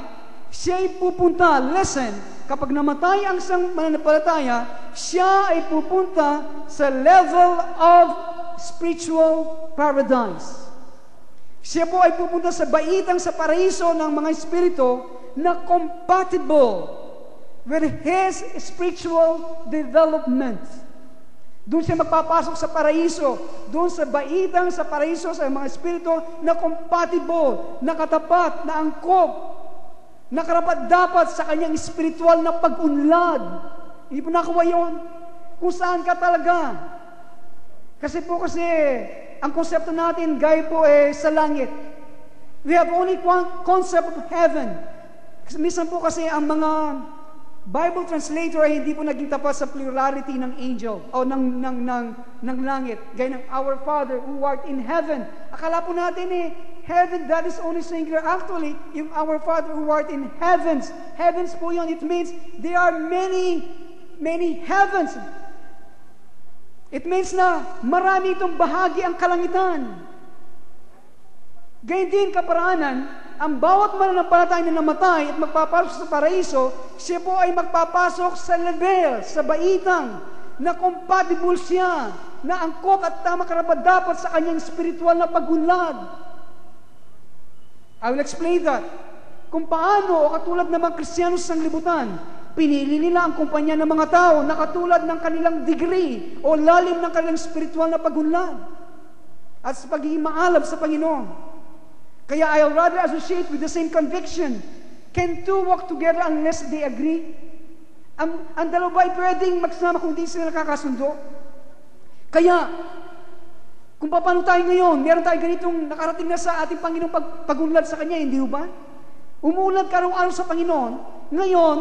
siya'y pupunta, listen, kapag namatay ang isang mananampalataya, siya ay pupunta sa level of spiritual paradise. Siya po ay pupunta sa baitang sa paraiso ng mga espiritu na compatible with his spiritual development. Doon siya magpapasok sa paraiso, doon sa baitang sa paraiso sa mga espiritu na compatible, na katapat, na angkop, na karapat-dapat sa kanyang espiritual na pag-unlad. Hindi po nakuha yun. Kung saan ka talaga. Kasi ang konsepto natin, gaya po sa langit. We have only one concept of heaven. Kasi minsan po kasi ang mga Bible translator ay hindi po naging tapat sa plurality ng angel o ng langit. Gaya ng Our Father who art in heaven. Akala po natin heaven, that is only singular. Actually, yung Our Father who art in heavens. Heavens po yun. It means there are many heavens. It means na marami itong bahagi ang kalangitan. Gayun din kaparaanan, ang bawat mananampalataya na namatay at magpapasok sa paraiso, siya po ay magpapasok sa level, sa baitang, na compatible siya, na angkop at tama karapat-dapat sa kanyang spiritual na pagunlad. I will explain that. Kung paano, o katulad ng mga Kristiyano sa sanglibutan, pinili nila ang kumpanya ng mga tao na katulad ng kanilang degree o lalim ng kanilang spiritual na pagunlad at sa pagiging maalab sa Panginoon. Kaya I'll rather associate with the same conviction. Can two walk together unless they agree? Ang dalawa ay pwedeng magsama kung di sila nakakasundo. Kaya, kung paano tayo ngayon, meron tayo ganitong nakarating na sa ating Panginoong pagunlad sa Kanya, hindi ba? Umuunlad ka araw-araw sa Panginoon. Ngayon,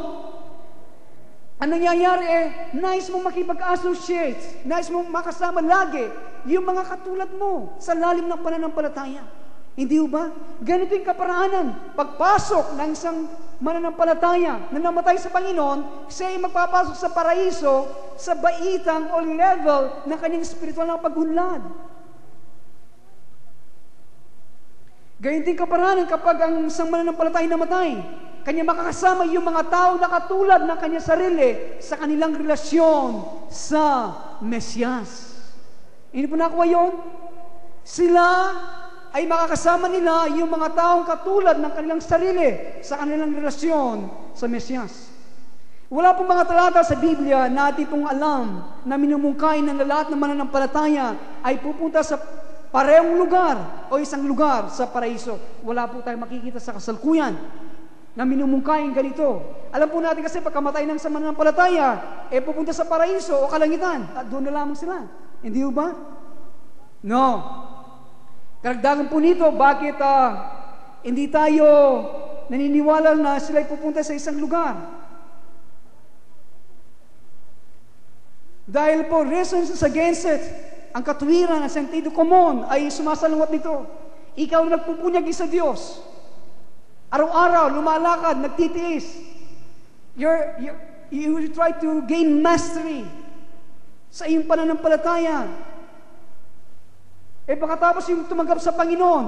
ang nangyayari nais mong makipag-associate, nais mong makasama lagi yung mga katulad mo sa lalim ng pananampalataya. Hindi ba? Ganito yung kaparaanan. Pagpasok ng isang mananampalataya na namatay sa Panginoon, siya ay magpapasok sa paraiso sa baitang o level ng kanyang spiritual na pagunlad. Ganito yung kaparaanan kapag ang isang mananampalataya namatay, kanya makakasama yung mga tao na katulad ng kanya sarili sa kanilang relasyon sa Mesyas. Hindi po nakuha yun? Sila ay makakasama nila yung mga taong katulad ng kanilang sarili sa kanilang relasyon sa Mesyas. Wala pong mga talata sa Biblia na ating pong alam na minumungkay ng lahat ng mananampalataya ay pupunta sa parehong lugar o isang lugar sa paraiso. Wala po tayong makikita sa kasalukuyan na minumungkay ganito. Alam po natin kasi pagkamatay ng sa mananampalataya, pupunta sa paraiso o kalangitan at doon na lamang sila. Hindi ba? No. Karagdagan po nito, bakit hindi tayo naniniwala na sila'y pupunta sa isang lugar? Dahil po, reasons against it, ang katwiran, ang sentido common ay sumasalungat nito. Ikaw nagpupunyagi sa Diyos. Araw-araw, lumalakad, nagtitiis. You try to gain mastery sa iyong pananampalataya. Pagkatapos yung tumanggap sa Panginoon,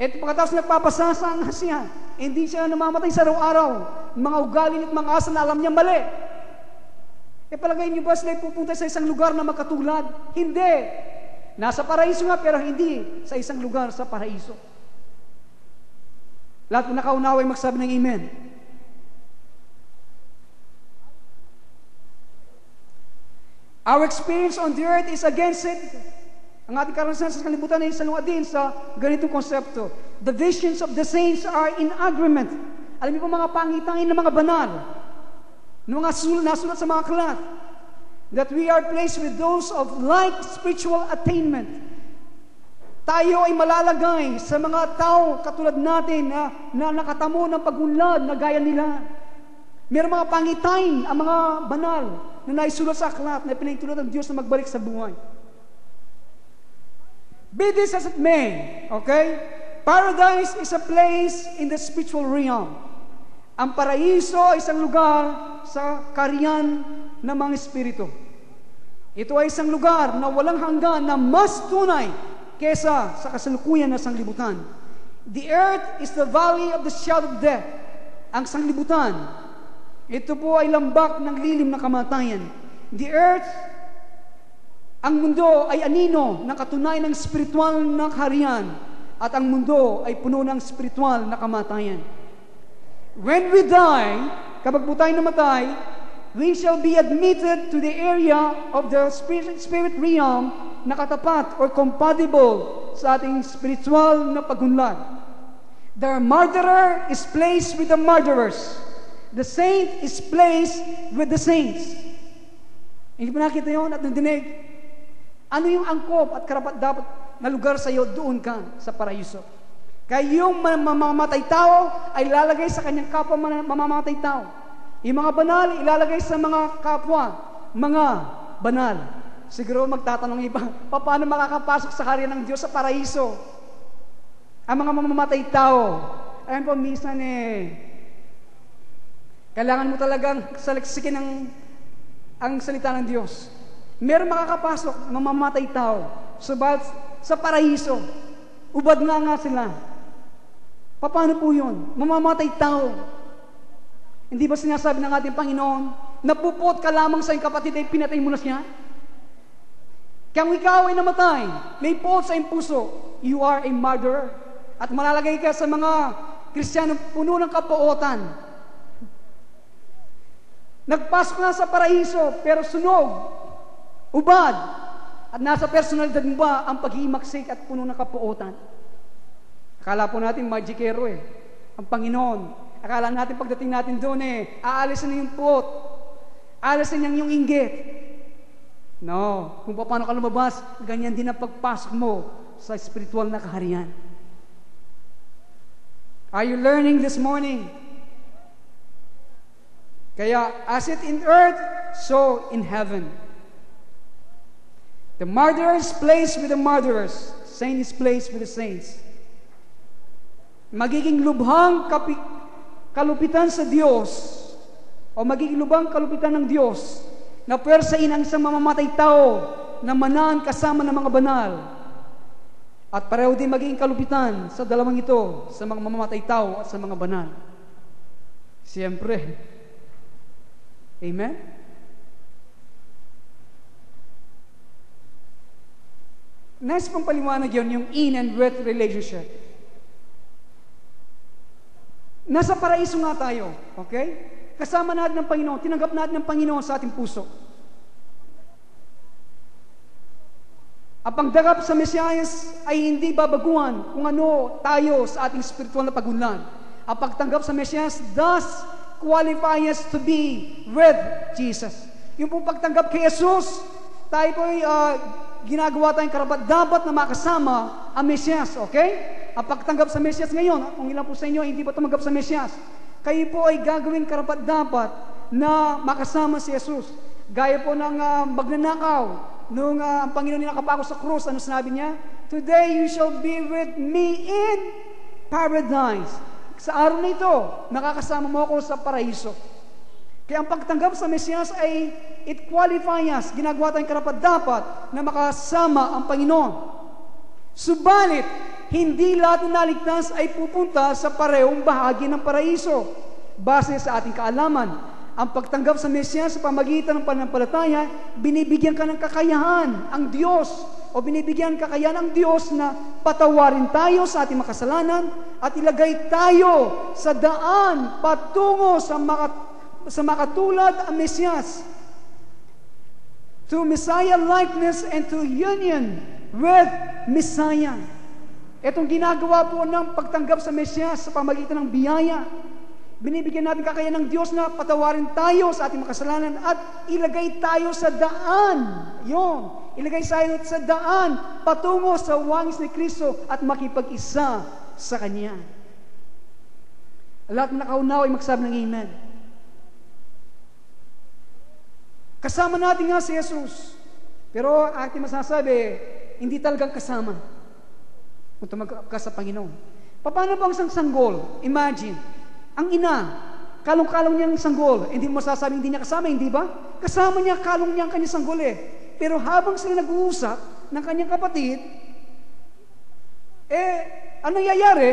pagkatapos nagpapasasa nga siya, hindi siya namamatay sa araw-araw, mga ugali at mga asa na alam niya mali. Palagay niyo ba sila pupunta sa isang lugar na makatulad? Hindi. Nasa paraiso nga, pero hindi sa isang lugar sa paraiso. Lahat ng nakaunawa ay magsabi ng amen. Our experience on the earth is against it. Ang ating karanasan sa kalibutan ay salungat din sa ganitong konsepto. The visions of the saints are in agreement. Alam niyo po mga pangitangin ng mga banal, ng mga nasulat sa mga aklat, that we are placed with those of like spiritual attainment. Tayo ay malalagay sa mga tao katulad natin na nakatamo ng pagunlad na gaya nila. Mayroong mga pangitain ang mga banal na naisulat sa aklat na pinahintulot ng Diyos na magbalik sa buhay. Be this as it may, okay? Paradise is a place in the spiritual realm. Ang paraiso ay isang lugar sa kaharian ng mga espiritu. Ito ay isang lugar na walang hanggan na mas tunay kesa sa kasalukuyan na sanglibutan. The earth is the valley of the shadow of death. Ang sanglibutan, ito po ay lambak ng lilim na kamatayan. The earth, ang mundo ay anino ng katunayan ng spiritual na kaharian at ang mundo ay puno ng spiritual na kamatayan. When we die, kapag po tayo namatay, we shall be admitted to the area of the spirit realm na katapat or compatible sa ating spiritual na pagunlad. The murderer is placed with the murderers. The saint is placed with the saints. Hindi pa nakita yun at nandinig? Ano yung angkop at karapat dapat na lugar sa iyo, doon ka sa paraiso. Kaya yung mamamatay tao ay ilalagay sa kanyang kapwa mamamatay tao. Yung mga banal, ilalagay sa mga kapwa, mga banal. Siguro magtatanong iba, paano makakapasok sa karya ng Diyos sa paraiso? Ang mga mamamatay tao. Ayun po, minsan kailangan mo talagang saliksikin ang salita ng Diyos. Meron makakapasok, mamamatay tao. Subalit sa paraiso, ubad nga sila. Paano po yun? Mamamatay tao. Hindi ba sinasabi ng ating Panginoon, napupot ka lamang sa iyong kapatid ay pinatay mo na siya? Kaya ikaw ay namatay, may puot sa iyong puso, you are a murderer. At malalagay ka sa mga Kristiyano puno ng kapuotan. Nagpasok na sa paraiso, pero sunog, ubad, at nasa personalidad mo ba ang paghihimaksik at puno ng kapuotan? Akala po natin magikero ang Panginoon. Akala natin pagdating natin doon aalisin na yung puot, aalisin niya yung inggit. No, kung paano ka lumabas, ganyan din ang pagpasok mo sa spiritual na kaharian. Are you learning this morning? Kaya, as it in earth, so in heaven. The murderer is placed with the murderers. Saint is placed with the saints. Magiging lubhang kalupitan sa Diyos o magiging lubhang kalupitan ng Diyos na pwersahin ang isang mamamatay tao na manaan kasama ng mga banal. At pareho din magiging kalupitan sa dalawang ito, sa mga mamamatay tao at sa mga banal. Siyempre. Amen? Nice pang paliwanag yun, yung in and with relationship. Nasa paraiso nga tayo, okay? Kasama natin ng Panginoon, tinanggap natin ng Panginoon sa ating puso. Ang pagdagap sa Mesiyas ay hindi babaguhan kung ano tayo sa ating spiritual na pagunlad. Ang pagtanggap sa Mesiyas does qualify us to be with Jesus. Yung pong pagtanggap kay Jesus, tayo po ay ginagawa tayong karapat-dapat na makasama ang Mesiyas, okay? Ang pagtanggap sa Mesiyas ngayon, kung ilan po sa inyo hindi pa tumanggap sa Mesiyas, kayo po ay gagawin karapat-dapat na makasama si Jesus. Gaya po ng magnanakaw, nung ang Panginoon nakapako sa krus, ano sinabi niya? Today you shall be with me in paradise. Sa araw na ito, nakakasama mo ako sa paraiso. Kaya ang pagtanggap sa Mesiyas ay it qualifies, ginagawa tayong karapat-dapat na makasama ang Panginoon. Subalit, hindi lahat ng naligtas ay pupunta sa parehong bahagi ng paraiso. Base sa ating kaalaman, ang pagtanggap sa Mesiyas sa pamagitan ng pananampalataya, binibigyan ka ng kakayahan ang Diyos o binibigyan kakayahan ang Diyos na patawarin tayo sa ating makasalanan at ilagay tayo sa daan patungo sa makatulad ang Mesiyas. To Messiah likeness and to union with Messiah. Itong ginagawa po ng pagtanggap sa Mesiyas sa pamagitan ng biyaya. Binibigyan natin kakayahan ng Diyos na patawarin tayo sa ating makasalanan at ilagay tayo sa daan. Yun. Ilagay tayo sa daan patungo sa wangis ni Kristo at makipag-isa sa Kanya. Lahat na nakaunaw ay magsabi ng Amen. Kasama natin nga si Jesus. Pero ating masasabi, hindi talagang kasama. Kung tumagka ka sa Panginoon. Paano ba ang isang sanggol? Imagine, ang ina, kalong-kalong niya ang sanggol. Hindi mo masasabi hindi niya kasama, hindi ba? Kasama niya, kalong niya ang kanyang sanggol eh. Pero habang sila nag-uusap ng kanyang kapatid, ano nangyayari?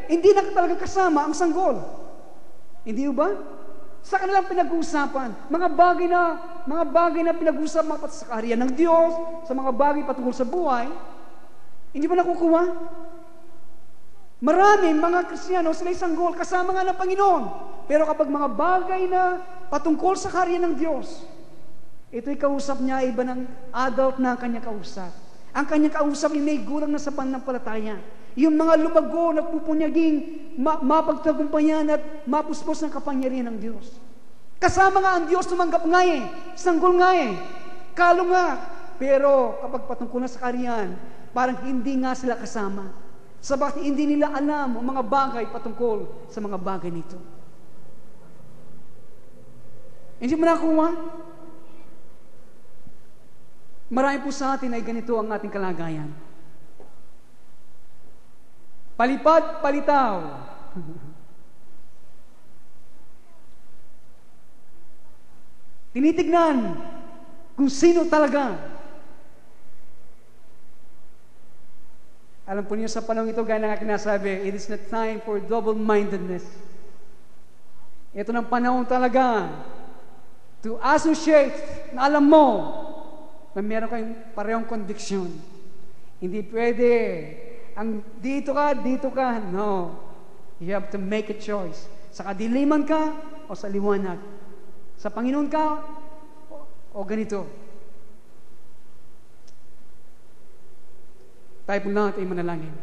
Hindi na talaga kasama ang sanggol. Hindi ba? Sa kanilang pinag-uusapan, mga bagay na pinag-uusap sa kaharian ng Diyos, sa mga bagay patungkol sa buhay, hindi ba nakukuha? Maraming mga Kristiyano, sila'y sanggol, kasama nga ng Panginoon. Pero kapag mga bagay na patungkol sa kaharian ng Diyos, ito'y kausap niya, iba ng adult na ang kanyang kausap. Ang kanyang kausap ay may gulang na sa pananampalataya. Yung mga lumago, nagpupunyaging mapagtagumpayan at mapuspos ng kapangyarihan ng Diyos. Kasama nga ang Diyos, tumanggap nga eh. Sanggol nga eh. Kalo nga. Pero kapag patungkol na sa kaharian, parang hindi nga sila kasama. Sabagat hindi nila alam ang mga bagay patungkol sa mga bagay nito. Hindi mo nakuha? Marami po sa atin ay ganito ang ating kalagayan. Palipad, palitaw. Tinitignan kung sino talaga. Alam po niyo sa panahon ito, gaya ng aking nasabi, it is not time for double-mindedness. Ito ng panahon talaga to associate na alam mo na meron kayong parehong conviction. Hindi pwede ang dito ka, no. You have to make a choice. Sa kadiliman ka o sa liwanag. Sa Panginoon ka o ganito. Tayo po lahat ay manalangin.